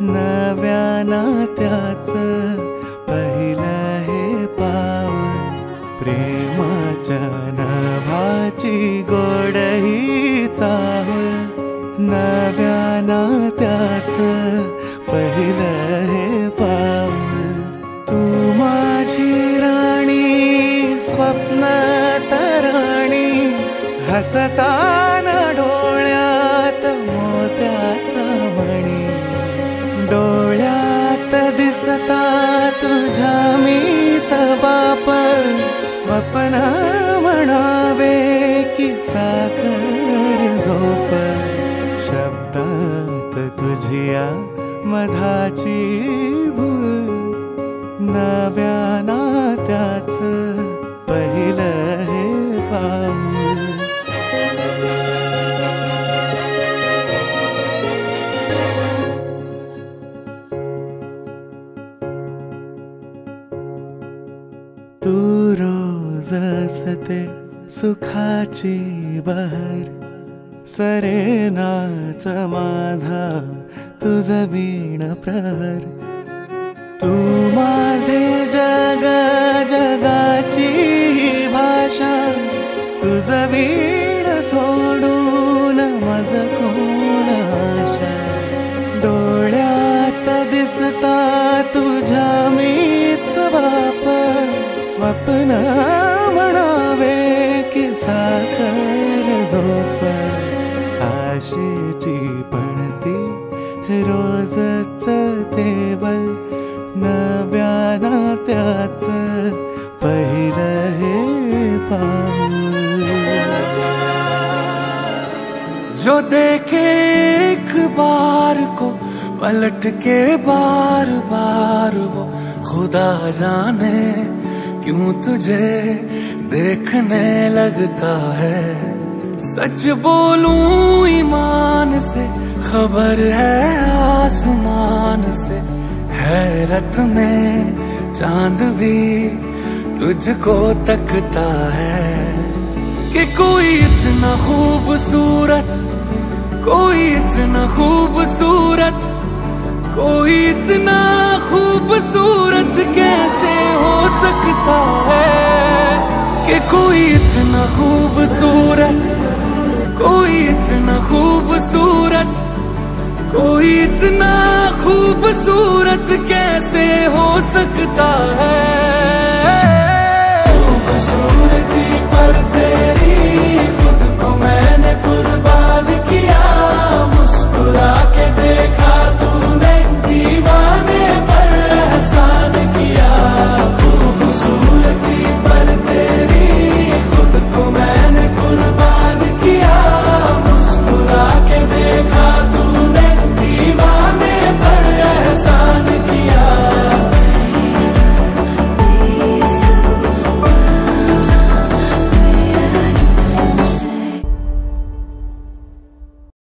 नव्या नात्याचं पहिलं हे पाऊल, प्रेमाच्या नभाची गोडही चाहुल. नव्या नात्याचं पहिलं हे पाऊल, तू माझी राणी स्वप्न तराणी, हसताना डोळ्यात मोत्याचा मणी. डोळ्यात दिसता तुझ्या मीच बाप, स्वप्न म्हणावे की साखर झोप. शब्दात तुझिया मधाची भूल, नव्या नात्याचं पहिलं हे पाऊल. तू रोज असते सुखाची बहर, सरेनाच माझा तुझ वीण प्रहर. तू माझे जग जगाची भाषा, तुझ वीण सोडून मज कोण आशा. डोळ्यात दिसता तुझ्या मीच बाप, स्वप्न म्हणावे की साखर झोप. आशेची पणती रोजच तेवल, नव्या नात्याचं पहिलं हे पाऊल. जो देखे एक बार को पलट के बार बार, वो खुदा जाने क्यों तुझे देखने लगता है. सच बोलूं ईमान से, खबर है आसमान से, हैरत में चांद भी तुझको तकता है. कि कोई इतना खूबसूरत, कोई इतना खूबसूरत, कोई इतना खूबसूरत कैसे हो सकता है. कि कोई इतना खूबसूरत, कोई इतना खूबसूरत, कोई इतना खूबसूरत कैसे हो सकता है.